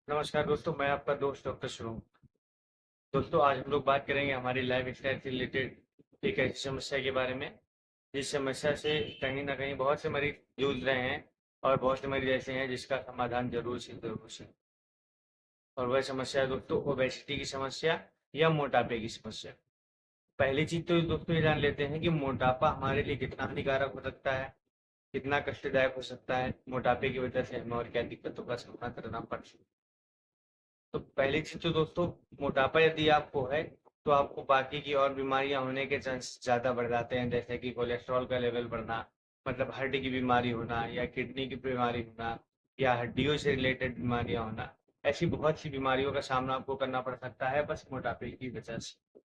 नमस्कार दोस्तों, मैं आपका दोस्त डॉक्टर शुभम। दोस्तों, आज हम लोग बात करेंगे हमारी लाइफ स्टाइल से रिलेटेड एक ऐसी समस्या के बारे में जिस समस्या से कहीं ना कहीं बहुत से मरीज जूझ रहे हैं और बहुत से मरीज ऐसे हैं जिसका समाधान जरूर से जरूर से। और वह समस्या है दोस्तों ओबेसिटी की समस्या या मोटापे की समस्या। पहली चीज तो दोस्तों ये जान लेते हैं कि मोटापा हमारे लिए कितना हानिकारक हो सकता है, कितना कष्टदायक हो सकता है। मोटापे की वजह से हमें और क्या दिक्कतों का सामना करना पड़ सकता है। तो पहली चीज तो दोस्तों, मोटापा यदि आपको है तो आपको बाकी की और बीमारियां होने के चांस ज्यादा बढ़ जाते हैं, जैसे कि कोलेस्ट्रॉल का लेवल बढ़ना, मतलब हार्ट की बीमारी होना या किडनी की बीमारी होना या हड्डियों से रिलेटेड बीमारियां होना। ऐसी बहुत सी बीमारियों का सामना आपको करना पड़ सकता है बस मोटापे की वजह से।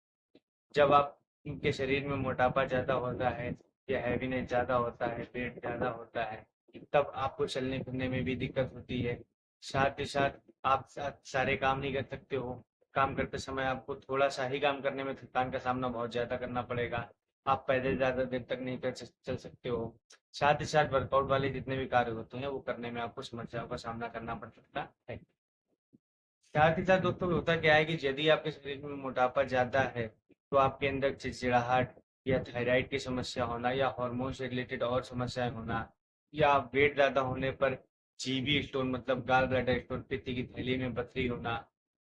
जब आपके शरीर में मोटापा ज्यादा होता है या हैवीनेस ज्यादा होता है, पेट ज्यादा होता है, तब आपको चलने फिरने में भी दिक्कत होती है। साथ ही साथ आप सारे काम नहीं कर सकते हो। काम करते समय आपको थोड़ा सा ही काम करने में थकान का सामना बहुत ज्यादा करना पड़ेगा। आप पैदल ज्यादा देर तक नहीं चल सकते हो। साथ ही साथ वर्कआउट वाले जितने भी कार्य होते हैं वो करने में आपको समस्याओं का सामना करना पड़ सकता है। साथ ही साथ दोस्तों होता क्या है कि यदि आपके शरीर में मोटापा ज्यादा है तो आपके अंदर चिड़चिड़ाहट या थायराइड की समस्या होना या हार्मोन से रिलेटेड और समस्याएं होना या वेट ज्यादा होने पर जीबी स्टोन मतलब गाल ब्लैडर स्टोन, पित्त की थैली में पथरी होना,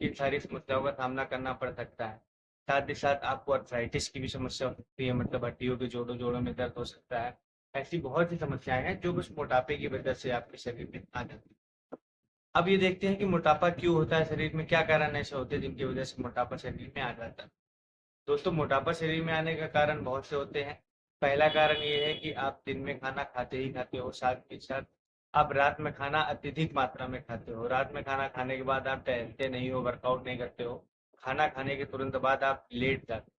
इन सारी समस्याओं का सामना करना पड़ सकता है। साथ ही साथ आपको अर्थराइटिस की भी समस्या हो सकती है, मतलब हड्डियों के जोड़ों जोड़ों में दर्द हो सकता है। ऐसी बहुत सी समस्याएं हैं जो कुछ मोटापे की वजह से आपके शरीर में आ जाती है। अब ये देखते हैं कि मोटापा क्यों होता है शरीर में, क्या कारण ऐसे होते हैं जिनकी वजह से मोटापा शरीर में आ जाता है। दोस्तों, मोटापा शरीर में आने का कारण बहुत से होते हैं। पहला कारण ये है कि आप दिन में खाना खाते ही खाते हो, साथ के साथ आप रात में खाना अत्यधिक मात्रा में खाते हो। रात में खाना खाने के बाद आप टहलते नहीं हो, वर्कआउट नहीं करते हो। खाना खाने के तुरंत बाद आप लेट जाते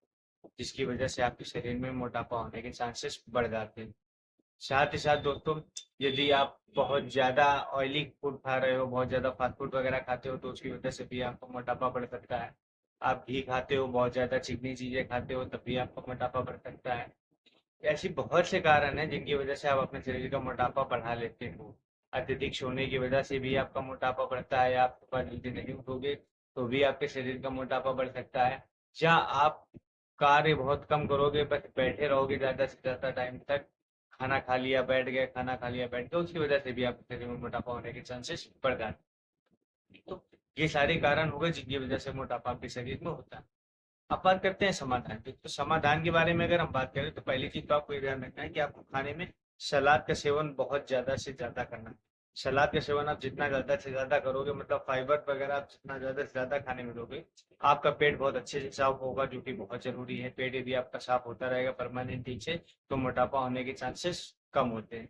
हो, जिसकी वजह से आपके शरीर में मोटापा होने के चांसेस बढ़ जाते हैं। साथ ही साथ दोस्तों, यदि आप बहुत ज़्यादा ऑयली फूड खा रहे हो, बहुत ज़्यादा फास्ट फूड वगैरह खाते हो, तो उसकी वजह से भी आपको मोटापा बढ़ सकता है। आप घी खाते हो, बहुत ज़्यादा चिकनी चीज़ें खाते हो, तब भी आपको मोटापा बढ़ सकता है। ऐसी बहुत से कारण हैं जिनकी वजह से आप अपने शरीर का मोटापा बढ़ा लेते हो। अत्यधिक सोने की वजह से भी आपका मोटापा बढ़ता है, आप सुबह जल्दी नहीं उठोगे तो भी आपके शरीर का मोटापा बढ़ सकता है। या आप कार्य बहुत कम करोगे, बस बैठे रहोगे ज़्यादा से ज़्यादा टाइम तक, खाना खा लिया बैठ गए, खाना खा लिया बैठ गए, उसकी वजह से भी आपके शरीर में मोटापा होने के चांसेस बढ़ जाते हैं। तो ये सारे कारण हो गए जिनकी वजह से मोटापा आपके शरीर में होता है। अब बात करते हैं समाधान की। तो समाधान के बारे में अगर हम बात करें तो पहली चीज तो आपको ये ध्यान रखना है कि आपको खाने में सलाद का सेवन बहुत ज्यादा से ज्यादा करना है। सलाद का सेवन आप जितना ज्यादा से ज्यादा करोगे, मतलब फाइबर वगैरह आप जितना ज्यादा से ज्यादा खाने में लोगे, आपका पेट बहुत अच्छे से साफ होगा, जो कि बहुत जरूरी है। पेट यदि आपका साफ होता रहेगा परमानेंटली से तो मोटापा होने के चांसेस कम होते हैं।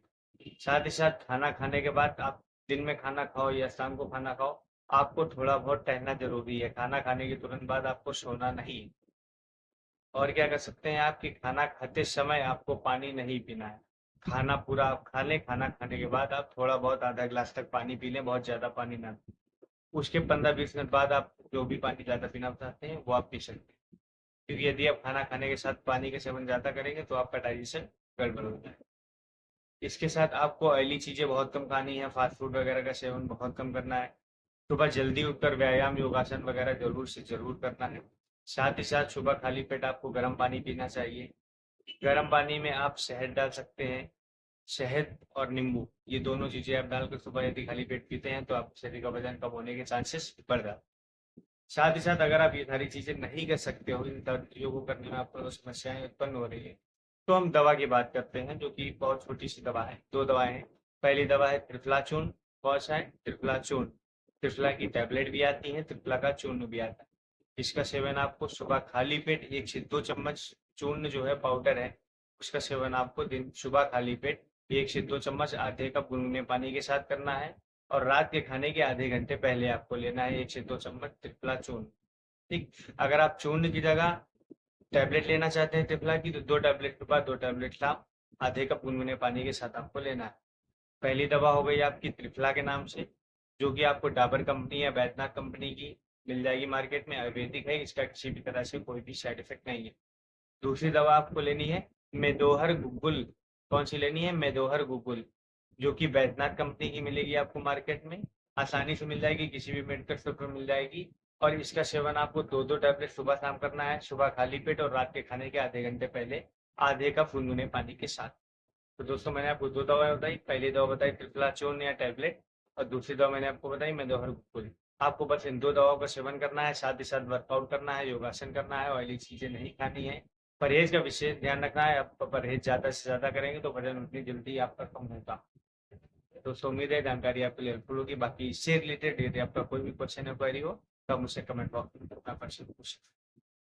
साथ ही साथ खाना खाने के बाद आप दिन में खाना खाओ या शाम को खाना खाओ, आपको थोड़ा बहुत टहलना जरूरी है। खाना खाने के तुरंत बाद आपको सोना नहीं है। और क्या कर सकते हैं आप कि खाना खाते समय आपको पानी नहीं पीना है। खाना पूरा आप खा लें, खाना खाने के बाद आप थोड़ा बहुत आधा गिलास तक पानी पी लें, बहुत ज़्यादा पानी ना पीं। उसके 15-20 मिनट बाद आप जो भी पानी ज़्यादा पीना चाहते हैं वो आप पी सकते हैं। क्योंकि यदि आप खाना खाने के साथ पानी का सेवन ज़्यादा करेंगे तो आपका डाइजेशन गड़बड़ हो जाएगा। इसके साथ आपको ऑयली चीज़ें बहुत कम खानी है, फास्ट फूड वगैरह का सेवन बहुत कम करना है। सुबह जल्दी उठकर व्यायाम योगासन वगैरह जरूर से जरूर करना है। साथ ही साथ सुबह खाली पेट आपको गर्म पानी पीना चाहिए। गर्म पानी में आप शहद डाल सकते हैं। शहद और नींबू, ये दोनों चीजें आप डालकर सुबह यदि खाली पेट पीते हैं तो आपके शरीर का वजन कम होने के चांसेस बढ़ जाते हैं। साथ ही साथ अगर आप ये सारी चीजें नहीं कर सकते हो, इन सारी चीजों को करने में आपको समस्याएं उत्पन्न हो रही है, तो हम दवा की बात करते हैं, जो कि बहुत छोटी सी दवा है। दो दवाएं हैं। पहली दवा है त्रिफला चूर्ण। कौन सा है? त्रिफला चूर्ण। त्रिफला की टैबलेट भी आती है, त्रिफला का चूर्ण भी आता है। इसका सेवन आपको सुबह खाली पेट 1 से 2 चम्मच, चूर्ण जो है पाउडर है, उसका सेवन आपको दिन सुबह खाली पेट 1 से 2 चम्मच आधे कप गुनगुने पानी के साथ करना है। और रात के खाने के आधे घंटे पहले आपको लेना है 1 से 2 चम्मच त्रिफला चूर्ण। ठीक। अगर आप चूर्ण की जगह टैबलेट लेना चाहते हैं त्रिफला की, तो 2 टैबलेट सुबह 2 टैबलेट शाम, आधे कप गुनगुने पानी के साथ आपको लेना है। पहली दवा हो गई आपकी त्रिफला के नाम से, जो कि आपको डाबर कंपनी या बैद्यनाथ कंपनी की मिल जाएगी मार्केट में, आयुर्वेदिक है, इसका किसी भी तरह से कोई भी साइड इफेक्ट नहीं है। दूसरी दवा आपको लेनी है मेदोहर गुगुल। कौन सी लेनी है? मेदोहर गुगुल, जो कि बैद्यनाथ कंपनी की मिलेगी आपको मार्केट में। आसानी से मिल जाएगी, किसी भी मेडिकल स्टोर पर मिल जाएगी। और इसका सेवन आपको 2-2 टैबलेट सुबह शाम करना है, सुबह खाली पेट और रात के खाने के आधे घंटे पहले आधे कप गुनगुने पानी के साथ। तो दोस्तों मैंने आपको 2 दवाएँ बताई, पहली दवा बताई ट्रिफलाचोन या टैबलेट और दूसरी दवा मैंने आपको बताई मेडोहर गोली। आपको बस इन 2 दवाओं का सेवन करना है, साथ ही साथ वर्कआउट करना है, योगासन करना है, ऑयली चीज़ें नहीं खानी है। परहेज़ का विशेष ध्यान रखना है, आप परहेज़ ज़्यादा से ज़्यादा करेंगे तो वज़न उतनी जल्दी आपका कम होगा। दोस्तों उम्मीद है जानकारी आपके लिए हेल्पफुल होगी। बाकी इससे रिलेटेड यदि आपका कोई भी क्वेश्चन या क्वेरी हो तो आप मुझसे कमेंट बॉक्स में अपना क्वेश्चन पूछ सकते हैं।